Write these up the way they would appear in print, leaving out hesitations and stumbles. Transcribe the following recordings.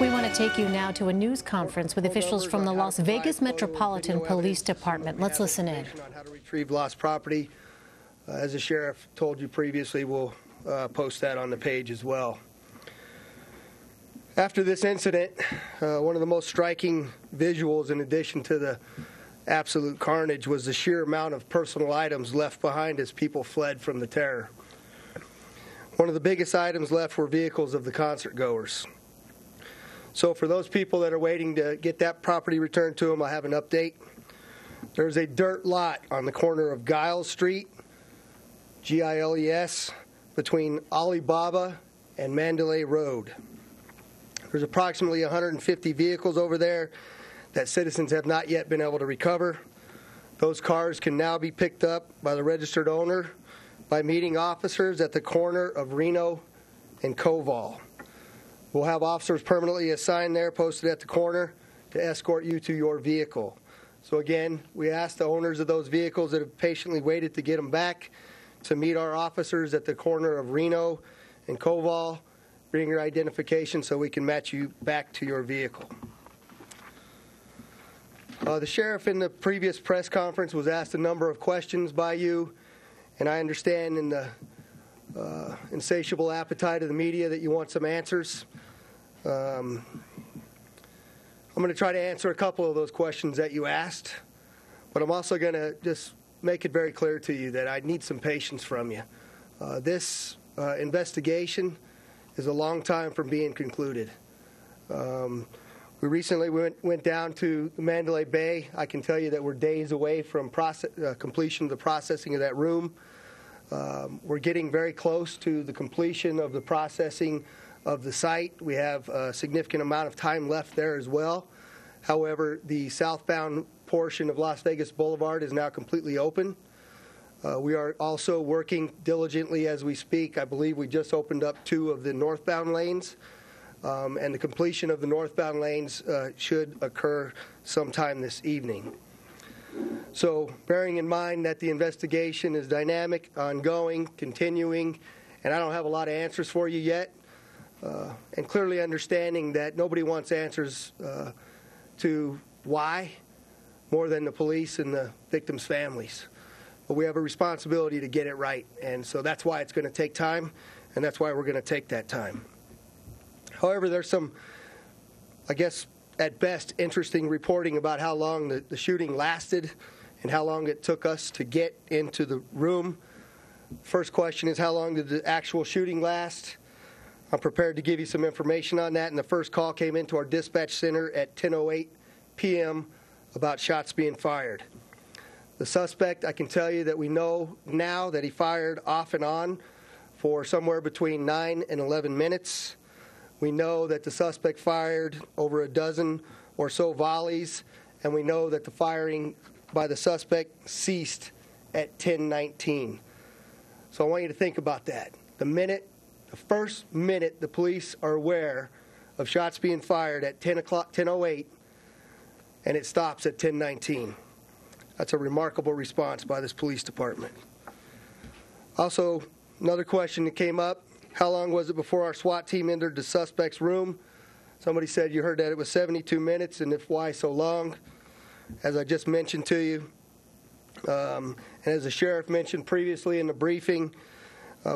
We want to take you now to a news conference with officials from the Las Vegas Metropolitan Police Department. Let's listen in. On how to retrieve lost property. As the sheriff told you previously, we'll post that on the page as well. After this incident, one of the most striking visuals, in addition to the absolute carnage, was the sheer amount of personal items left behind as people fled from the terror. One of the biggest items left were vehicles of the concert goers. So for those people that are waiting to get that property returned to them, I have an update. There's a dirt lot on the corner of Giles Street, Giles, between Alibaba and Mandalay Road. There's approximately 150 vehicles over there that citizens have not yet been able to recover. Those cars can now be picked up by the registered owner by meeting officers at the corner of Reno and Koval. We'll have officers permanently assigned there, posted at the corner, to escort you to your vehicle. So again, we ask the owners of those vehicles that have patiently waited to get them back to meet our officers at the corner of Reno and Koval. Bring your identification so we can match you back to your vehicle. The sheriff in the previous press conference was asked a number of questions by you, and I understand in the insatiable appetite of the media that you want some answers. I'm going to try to answer a couple of those questions that you asked, but I'm also going to just make it very clear to you that I need some patience from you. This investigation is a long time from being concluded. We recently went down to the Mandalay Bay. I can tell you that we're days away from completion of the processing of that room. We're getting very close to the completion of the processing of the site. We have a significant amount of time left there as well. However, the southbound portion of Las Vegas Boulevard is now completely open. We are also working diligently as we speak. I believe we just opened up 2 of the northbound lanes, and the completion of the northbound lanes should occur sometime this evening. So, bearing in mind that the investigation is dynamic, ongoing, continuing, and I don't have a lot of answers for you yet, and clearly understanding that nobody wants answers to why more than the police and the victims' families. But we have a responsibility to get it right, and so that's why it's going to take time, and that's why we're going to take that time. However, there's some, I guess, at best, interesting reporting about how long the shooting lasted and how long it took us to get into the room. First question is, how long did the actual shooting last? I'm prepared to give you some information on that, and the first call came into our dispatch center at 10:08 p.m. about shots being fired. The suspect, I can tell you that we know now that he fired off and on for somewhere between 9 and 11 minutes. We know that the suspect fired over a dozen or so volleys, and we know that the firing by the suspect ceased at 10:19. So I want you to think about that. The first minute the police are aware of shots being fired at 10:08, and it stops at 10:19. That's a remarkable response by this police department. Also, another question that came up, how long was it before our SWAT team entered the suspect's room? Somebody said you heard that it was 72 minutes, and if why so long? As I just mentioned to you, and as the sheriff mentioned previously in the briefing,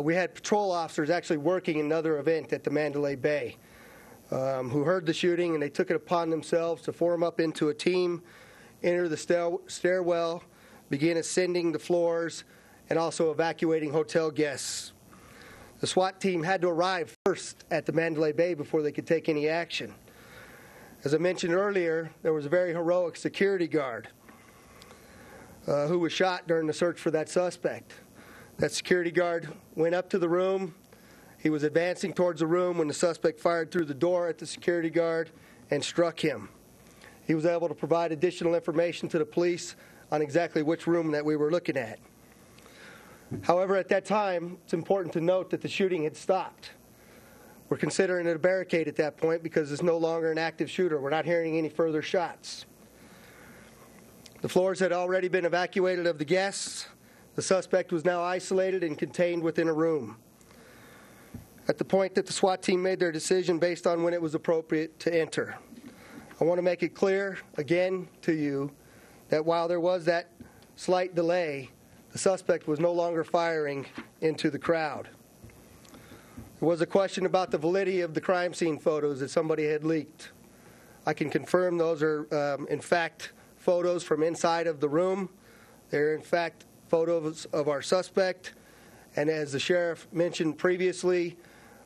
we had patrol officers actually working another event at the Mandalay Bay who heard the shooting, and they took it upon themselves to form up into a team, enter the stairwell, begin ascending the floors, and also evacuating hotel guests. The SWAT team had to arrive first at the Mandalay Bay before they could take any action. As I mentioned earlier, there was a very heroic security guard who was shot during the search for that suspect. That security guard went up to the room. He was advancing towards the room when the suspect fired through the door at the security guard and struck him. He was able to provide additional information to the police on exactly which room that we were looking at. However, at that time, it's important to note that the shooting had stopped. We're considering it a barricade at that point because it's no longer an active shooter. We're not hearing any further shots. The floors had already been evacuated of the guests. The suspect was now isolated and contained within a room. at the point that the SWAT team made their decision based on when it was appropriate to enter. I want to make it clear again to you that while there was that slight delay, the suspect was no longer firing into the crowd. There was a question about the validity of the crime scene photos that somebody had leaked. I can confirm those are, in fact, photos from inside of the room. They're, in fact, photos of our suspect. And as the sheriff mentioned previously,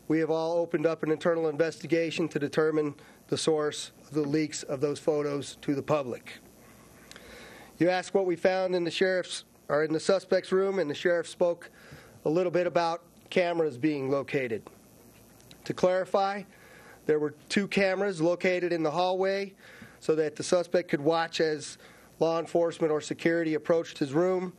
we have all opened up an internal investigation to determine the source of the leaks of those photos to the public. You asked what we found in the suspect's room, and the sheriff spoke a little bit about cameras being located. To clarify, there were 2 cameras located in the hallway so that the suspect could watch as law enforcement or security approached his room.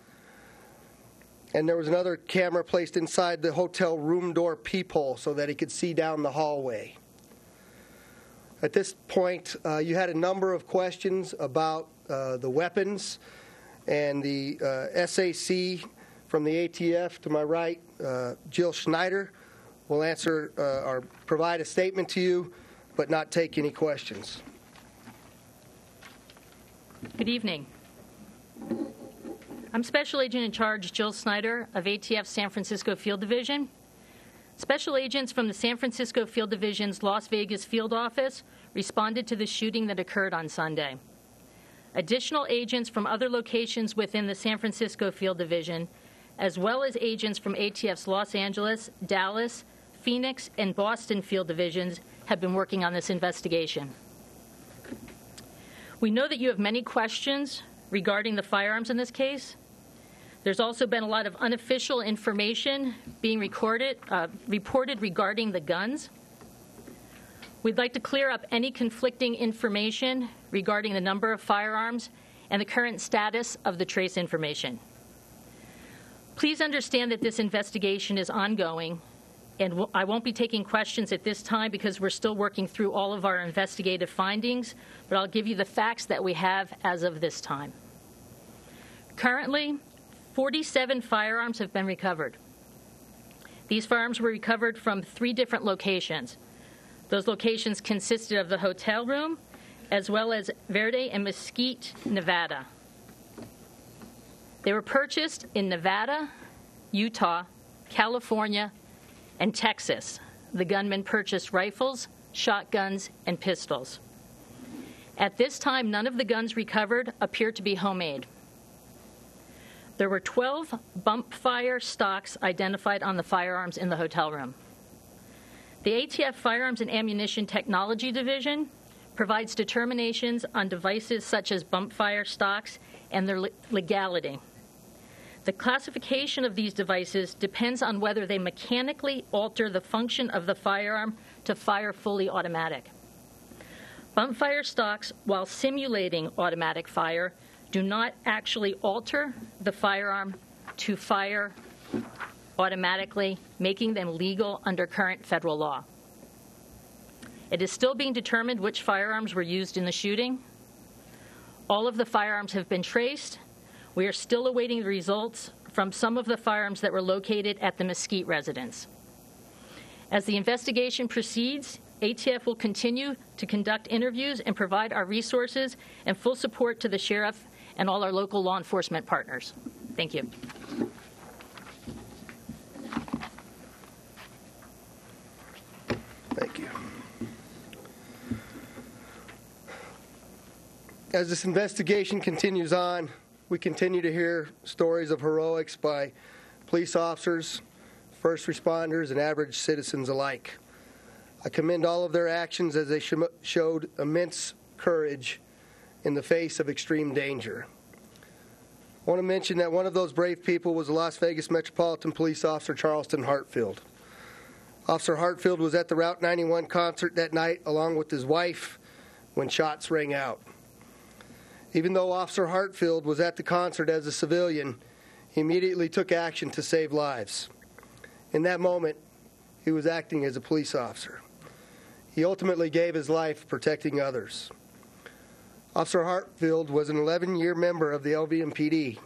And there was another camera placed inside the hotel room door peephole so that he could see down the hallway. At this point, you had a number of questions about the weapons, and the SAC from the ATF to my right, Jill Schneider, will answer or provide a statement to you, but not take any questions. Good evening. I'm Special Agent in Charge Jill Snyder of ATF San Francisco Field Division. Special agents from the San Francisco Field Division's Las Vegas Field Office responded to the shooting that occurred on Sunday. Additional agents from other locations within the San Francisco Field Division, as well as agents from ATF's Los Angeles, Dallas, Phoenix, and Boston Field Divisions, have been working on this investigation. We know that you have many questions regarding the firearms in this case. There's also been a lot of unofficial information being reported regarding the guns. We'd like to clear up any conflicting information regarding the number of firearms and the current status of the trace information. Please understand that this investigation is ongoing, and I won't be taking questions at this time because we're still working through all of our investigative findings, but I'll give you the facts that we have as of this time. Currently, 47 firearms have been recovered. These firearms were recovered from 3 different locations. Those locations consisted of the hotel room, as well as Verde and Mesquite, Nevada. They were purchased in Nevada, Utah, California, and Texas. The gunman purchased rifles, shotguns, and pistols. At this time, none of the guns recovered appear to be homemade. There were 12 bump fire stocks identified on the firearms in the hotel room. The ATF Firearms and Ammunition Technology Division provides determinations on devices such as bump fire stocks and their legality. The classification of these devices depends on whether they mechanically alter the function of the firearm to fire fully automatic. Bump fire stocks, while simulating automatic fire, do not actually alter the firearm to fire automatically, making them legal under current federal law. It is still being determined which firearms were used in the shooting. All of the firearms have been traced. We are still awaiting the results from some of the firearms that were located at the Mesquite residence. As the investigation proceeds, ATF will continue to conduct interviews and provide our resources and full support to the sheriff and all our local law enforcement partners. Thank you. Thank you. As this investigation continues on, we continue to hear stories of heroics by police officers, first responders, and average citizens alike. I commend all of their actions as they showed immense courage in the face of extreme danger. I want to mention that one of those brave people was the Las Vegas Metropolitan Police Officer Charleston Hartfield. Officer Hartfield was at the Route 91 concert that night along with his wife when shots rang out. Even though Officer Hartfield was at the concert as a civilian, he immediately took action to save lives. In that moment, he was acting as a police officer. He ultimately gave his life protecting others. Officer Hartfield was an 11-year member of the LVMPD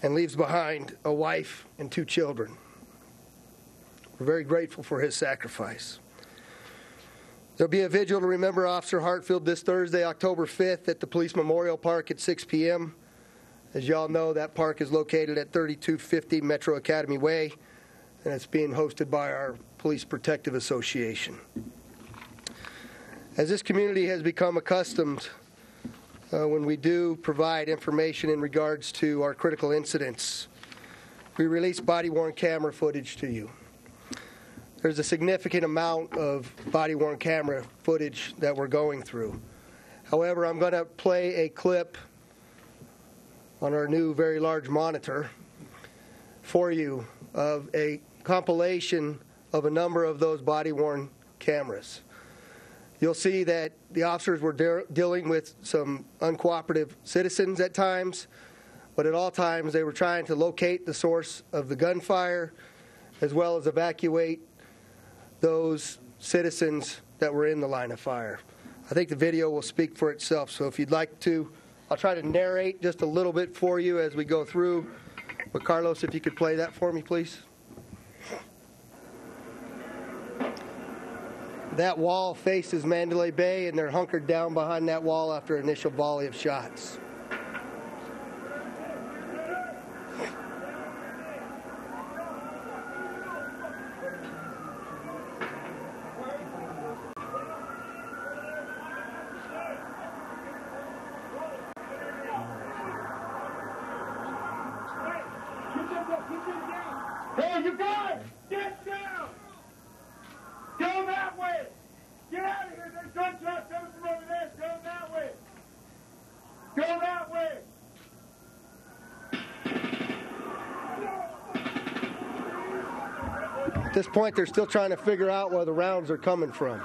and leaves behind a wife and 2 children. We're very grateful for his sacrifice. There'll be a vigil to remember Officer Hartfield this Thursday, October 5th, at the Police Memorial Park at 6 p.m. As y'all know, that park is located at 3250 Metro Academy Way, and it's being hosted by our Police Protective Association. As this community has become accustomed when we do provide information in regards to our critical incidents, we release body-worn camera footage to you. There's a significant amount of body-worn camera footage that we're going through. However, I'm going to play a clip on our new very large monitor for you of a compilation of a number of those body-worn cameras. You'll see that the officers were dealing with some uncooperative citizens at times, but at all times they were trying to locate the source of the gunfire as well as evacuate those citizens that were in the line of fire. I think the video will speak for itself, so if you'd like to, I'll try to narrate just a little bit for you as we go through. But Carlos, if you could play that for me, please. That wall faces Mandalay Bay, and they're hunkered down behind that wall after an initial volley of shots. Hey, you guys! Get down! Go that way! Get out of here! There's gunshots coming from over there! Go that way! Go that way! At this point, they're still trying to figure out where the rounds are coming from.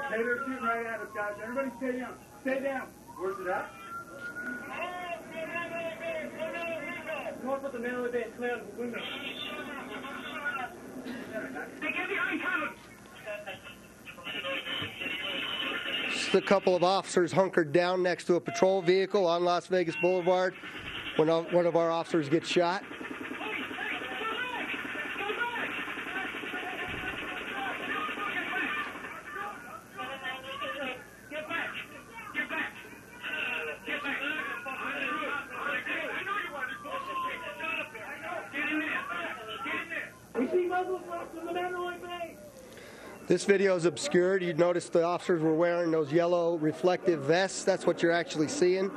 Hey, they're shooting right at us, guys. Everybody stay down. Stay down. Where's it at? Come on, put the Mandalay Bay and clear out the window. They get behind cover. Just a couple of officers hunkered down next to a patrol vehicle on Las Vegas Boulevard when one of our officers gets shot. This video is obscured. You'd notice the officers were wearing those yellow reflective vests. That's what you're actually seeing.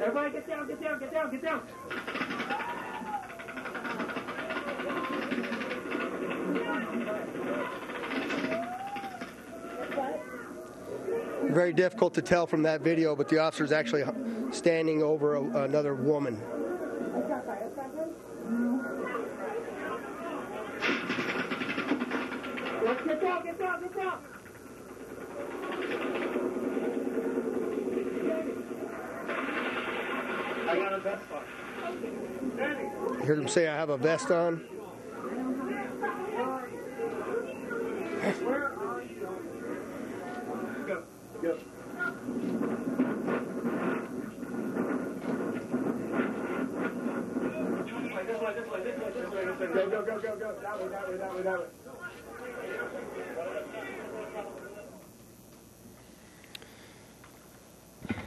Everybody get down, get down, get down, get down. Very difficult to tell from that video, but the officer's actually standing over another woman. Get down, get down, get down. I got a vest on. You heard him say, "I have a vest on." Where are you? Go, go. This way, this way, this way, this way, this way. Go, go, go, go, go. That way, that way, that way, that way.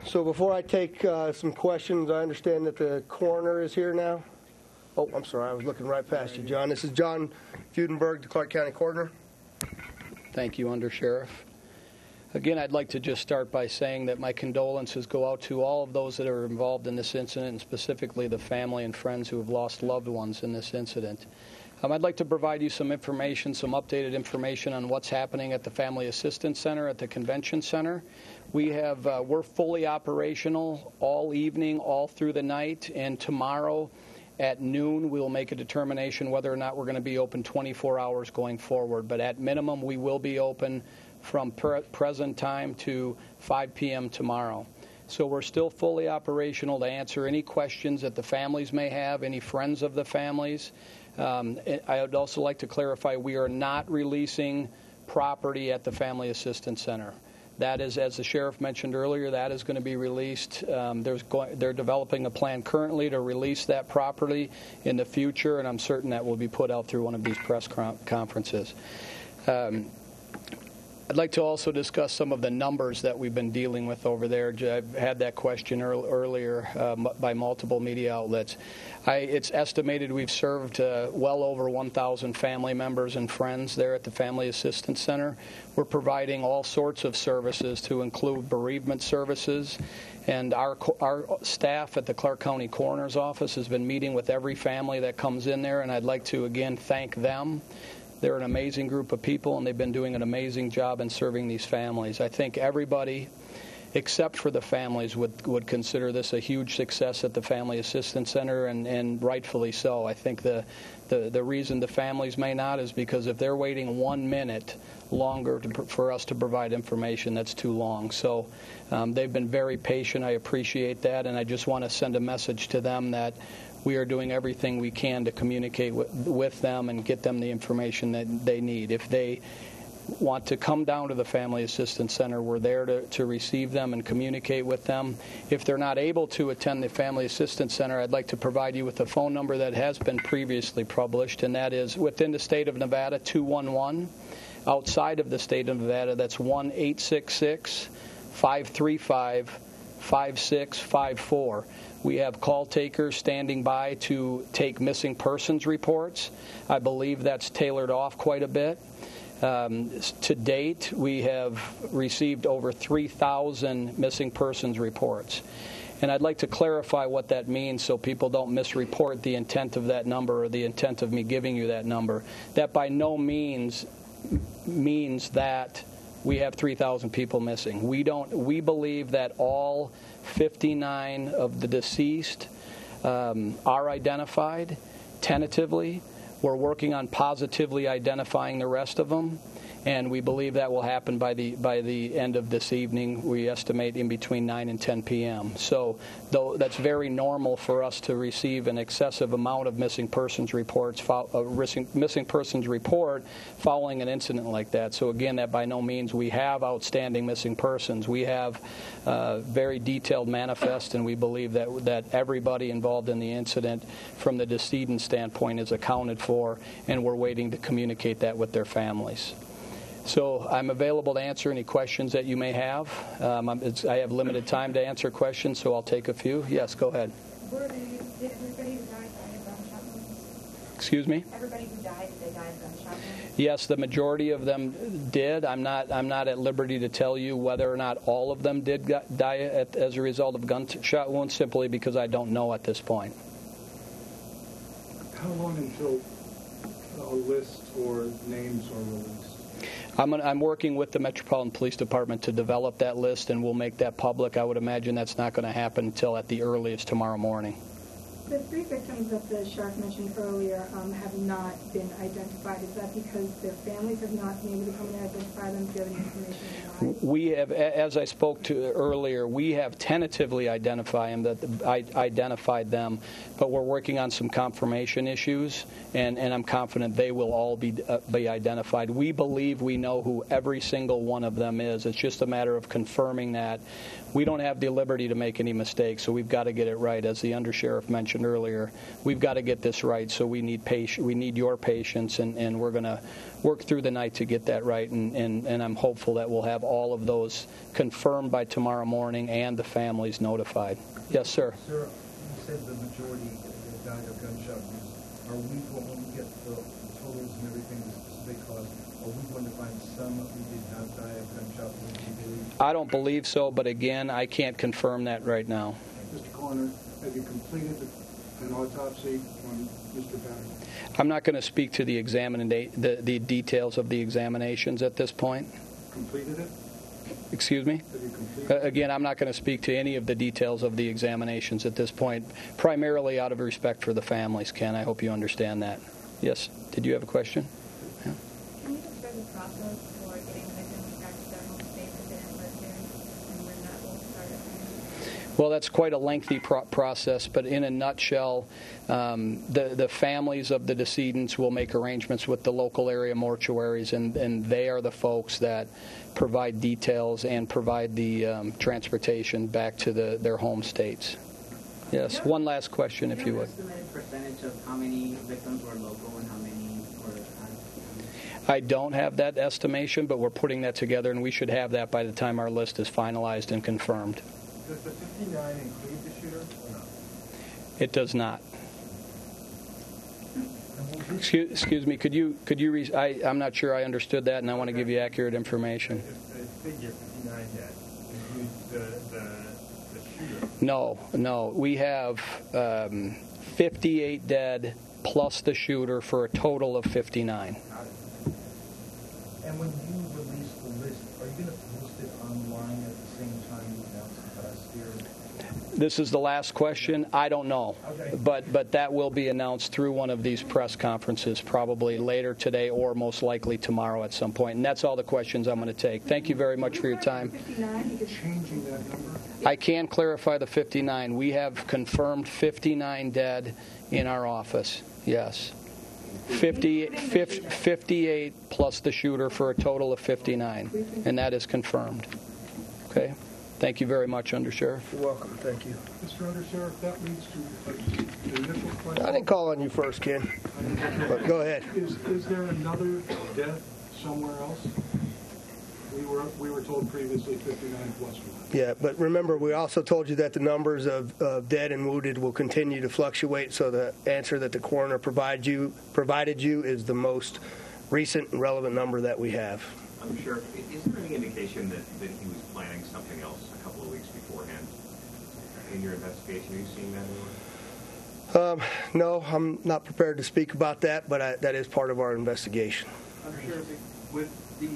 So before I take some questions, I understand that the coroner is here now. Oh, I'm sorry. I was looking right past you, John. This is John Fudenberg, the Clark County Coroner. Thank you, Undersheriff. Again, I'd like to just start by saying that my condolences go out to all of those that are involved in this incident, and specifically the family and friends who have lost loved ones in this incident. I'd like to provide you some information, some updated information on what's happening at the Family Assistance Center at the Convention Center. We're fully operational all evening, all through the night, and tomorrow at noon we'll make a determination whether or not we're going to be open 24 hours going forward. But at minimum, we will be open from present time to 5 p.m. tomorrow. So we're still fully operational to answer any questions that the families may have, any friends of the families. I would also like to clarify, we are not releasing property at the Family Assistance Center. That is, as the sheriff mentioned earlier, that is going to be released. They're developing a plan currently to release that property in the future, and I'm certain that will be put out through one of these press conferences. I'd like to also discuss some of the numbers that we've been dealing with over there. I've had that question earlier by multiple media outlets. It's estimated we've served well over 1,000 family members and friends there at the Family Assistance Center. We're providing all sorts of services to include bereavement services. And our staff at the Clark County Coroner's Office has been meeting with every family that comes in there, and I'd like to, again, thank them. They're an amazing group of people, and they've been doing an amazing job in serving these families. I think everybody, except for the families, would consider this a huge success at the Family Assistance Center, and rightfully so. I think the reason the families may not is because if they're waiting 1 minute longer for us to provide information, that's too long. So they've been very patient. I appreciate that, and I just want to send a message to them that we are doing everything we can to communicate with them and get them the information that they need. If they want to come down to the Family Assistance Center, we're there to receive them and communicate with them. If they're not able to attend the Family Assistance Center, I'd like to provide you with a phone number that has been previously published, and that is within the state of Nevada, 211. Outside of the state of Nevada, that's 1-866-535-5654. We have call takers standing by to take missing persons reports. I believe that's tailored off quite a bit. To date, we have received over 3,000 missing persons reports. And I'd like to clarify what that means so people don't misreport the intent of that number or the intent of me giving you that number. That by no means means that we have 3,000 people missing. We believe that all 59 of the deceased are identified tentatively. We're working on positively identifying the rest of them, and we believe that will happen by the end of this evening. We estimate in between 9 and 10 p.m. So that's very normal for us to receive an excessive amount of missing persons reports, missing persons report following an incident like that. So again, that by no means we have outstanding missing persons. We have very detailed manifest, and we believe that everybody involved in the incident from the decedent standpoint is accounted for, and we're waiting to communicate that with their families. So I'm available to answer any questions that you may have. I have limited time to answer questions, so I'll take a few. Yes, go ahead. Did everybody who died die of gunshot wounds? Excuse me? Everybody who died, did they die of gunshot wounds? Yes, the majority of them did. I'm not at liberty to tell you whether or not all of them did die as a result of gunshot wounds, simply because I don't know at this point. How long until a list or names are released? I'm working with the Metropolitan Police Department to develop that list, and we'll make that public. I would imagine that's not going to happen until at the earliest tomorrow morning. The 3 victims that the sheriff mentioned earlier have not been identified. Is that because their families have not been able to come and identify them? Do you have any information on that? We have, as I spoke to earlier, we have tentatively identified them, but we're working on some confirmation issues, and I'm confident they will all be identified. We believe we know who every single one of them is. It's just a matter of confirming that. We don't have the liberty to make any mistakes, so we've got to get it right. As the undersheriff mentioned earlier, we've got to get this right, so we need your patience, and we're going to work through the night to get that right, and I'm hopeful that we'll have all of those confirmed by tomorrow morning and the families notified. Yes, sir. Sir, you said the majority died of gunshot wounds. Are we, when we get the totals and everything, the specific cause, are we going to find some who did not die of gunshot wounds, you believe? I don't believe so, but again, I can't confirm that right now. Mr. Coroner, have you completed an autopsy on Mr. Banner? I'm not going to speak to the details of the examinations at this point. Completed it? Excuse me? Have you completed it? Again, I'm not going to speak to any of the details of the examinations at this point, primarily out of respect for the families, Ken. I hope you understand that. Yes. Did you have a question? Can you describe the process for getting victims back Well, that's quite a lengthy process, but in a nutshell, the families of the decedents will make arrangements with the local area mortuaries, and they are the folks that provide details and provide the transportation back to their home states. Yes, one last question, if you would. Do you have an estimated percentage of how many victims were local and how many were I don't have that estimation, but we're putting that together, and we should have that by the time our list is finalized and confirmed. Does the 59 include the shooter or not? It does not. Excuse me. Could you I'm not sure I understood that, and I want to give you accurate information. If the figure 59 dead includes the shooter. No. We have 58 dead plus the shooter for a total of 59. And when you release the list, are you going to post it online at the same time you announce the last year? This is the last question. I don't know, Okay. but that will be announced through one of these press conferences, probably later today or most likely tomorrow at some point. And that's all the questions I'm going to take. Thank you very much for your time. Changing that number? I can clarify the 59. We have confirmed 59 dead in our office. Yes. 58 plus the shooter for a total of 59, and that is confirmed. Okay? Thank you very much, Undersheriff. You're welcome. Thank you. Mr. Undersheriff, that leads to the initial question. I didn't call on you first, Ken. But go ahead. Is there another death somewhere else? We were told previously 59 plus one. Yeah, but remember, we also told you that the numbers of dead and wounded will continue to fluctuate, so the answer that the coroner provided you is the most recent and relevant number that we have. I'm sure. Is there any indication that he was planning something else a couple of weeks beforehand in your investigation? Are you seeing that anywhere? No, I'm not prepared to speak about that, but that is part of our investigation. Undersheriff, with the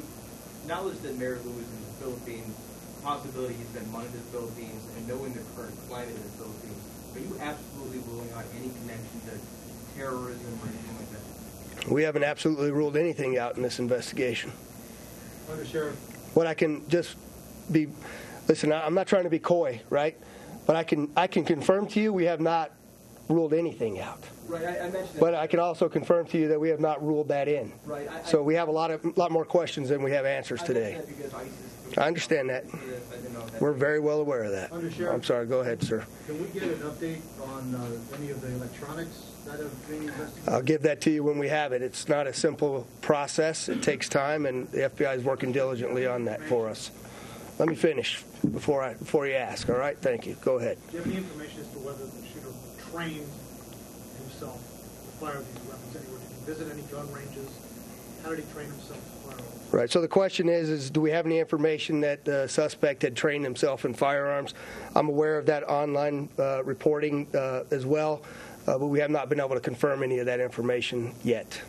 knowledge that Mayor Lou is in the Philippines, possibility he spent money in the Philippines, and knowing the current climate in the Philippines, are you absolutely ruling out any connection to terrorism or anything like that? We haven't absolutely ruled anything out in this investigation. Undersheriff. What I can just be, listen, I'm not trying to be coy, right? But I can confirm to you we have not ruled anything out. Right, I mentioned that. But I can also confirm to you that we have not ruled that in. Right. So we have a lot more questions than we have answers today. I understand that. We're very well aware of that. I'm sorry. Go ahead, sir. Can we get an update on any of the electronics that have been investigated? I'll give that to you when we have it. It's not a simple process. It takes time, and the FBI is working diligently on that for us. Let me finish before you ask. All right? Thank you. Go ahead. Do you have any information as to whether the shooter trained himself to fire these weapons anywhere? Did he visit any gun ranges? How did he train himself to fire all these? Right. So the question is do we have any information that the suspect had trained himself in firearms? I'm aware of that online reporting as well, but we have not been able to confirm any of that information yet.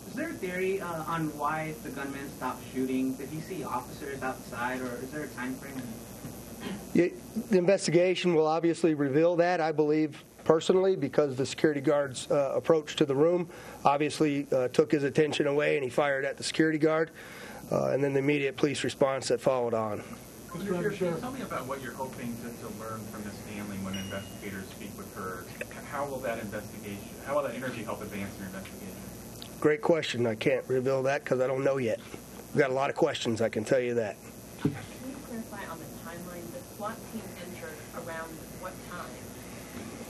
Is there a theory on why the gunman stopped shooting? Did he see officers outside, or is there a time frame? The investigation will obviously reveal that, I believe, personally, because the security guard's approach to the room obviously took his attention away, and he fired at the security guard, and then the immediate police response that followed on. Tell me about what you're hoping to learn from this family when investigators speak with her. How will that interview help advance your investigation? Great question. I can't reveal that because I don't know yet. We've got a lot of questions, I can tell you that. Can you clarify on the timeline? The SWAT team entered around what time,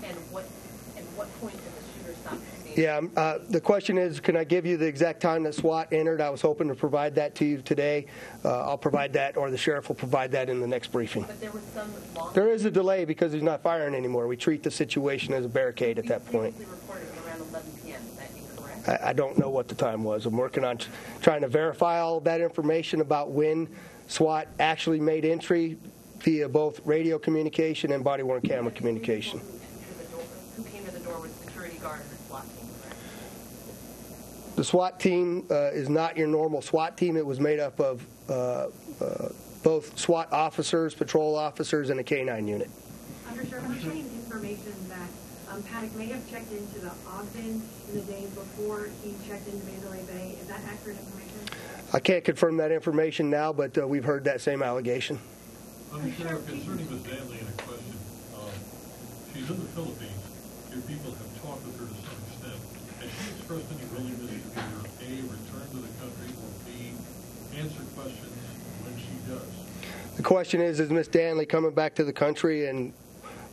and what point did the shooter stop shooting? Yeah, the question is, can I give you the exact time that SWAT entered? I was hoping to provide that to you today. I'll provide that, or the sheriff will provide that in the next briefing. But there was some long... There is a delay because he's not firing anymore. We treat the situation as a barricade at that point. You reported around 11 p.m. Is that incorrect? I don't know what the time was. I'm working on trying to verify all of that information about when SWAT actually made entry via both radio communication and body-worn camera communication. Who came to the door with security guard and the SWAT team, correct? The SWAT team is not your normal SWAT team. It was made up of both SWAT officers, patrol officers, and a K-9 unit. Undersheriff, I'm getting information that Paddock may have checked into the Ogden in the days before he checked into Mandalay Bay. Is that accurate information? I can't confirm that information now, but we've heard that same allegation. Sheriff, concerning Ms. Danley and a question, she's in the Philippines. Your people have talked with her to some extent. Has she expressed any willingness to either A, return to the country, or B, answer questions when she does? The question is Ms. Danley coming back to the country? And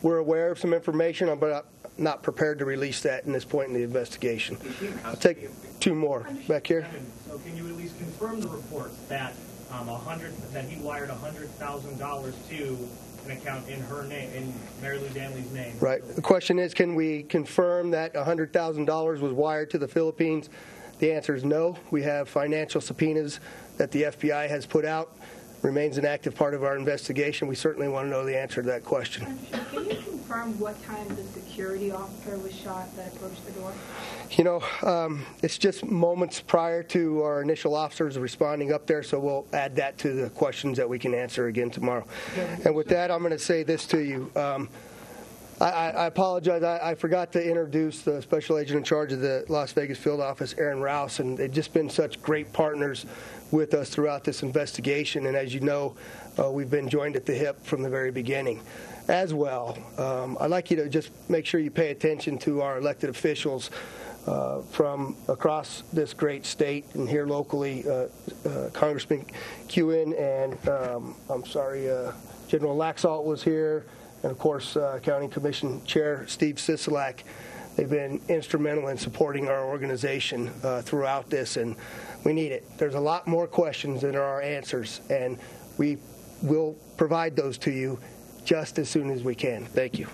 we're aware of some information, but I'm not prepared to release that in this point in the investigation. I'll take two more back here. So can you at least confirm the reports that that he wired $100,000 to an account in her name, in Mary Lou Danley's name? Right. The question is, can we confirm that $100,000 was wired to the Philippines? The answer is no. We have financial subpoenas that the FBI has put out. Remains an active part of our investigation. We certainly want to know the answer to that question. Can you confirm what time the security officer was shot that approached the door? You know, it's just moments prior to our initial officers responding up there, so we'll add that to the questions that we can answer again tomorrow. And with that, I'm going to say this to you. I apologize. I forgot to introduce the special agent in charge of the Las Vegas field office, Aaron Rouse, and they've just been such great partners with us throughout this investigation. And as you know, we've been joined at the hip from the very beginning. As well, I'd like you to just make sure you pay attention to our elected officials from across this great state and here locally, Congressman Kewen and General Laxalt was here, and of course County Commission Chair Steve Sisolak. They've been instrumental in supporting our organization throughout this, and we need it. There's a lot more questions than there are answers, and we will provide those to you just as soon as we can. Thank you.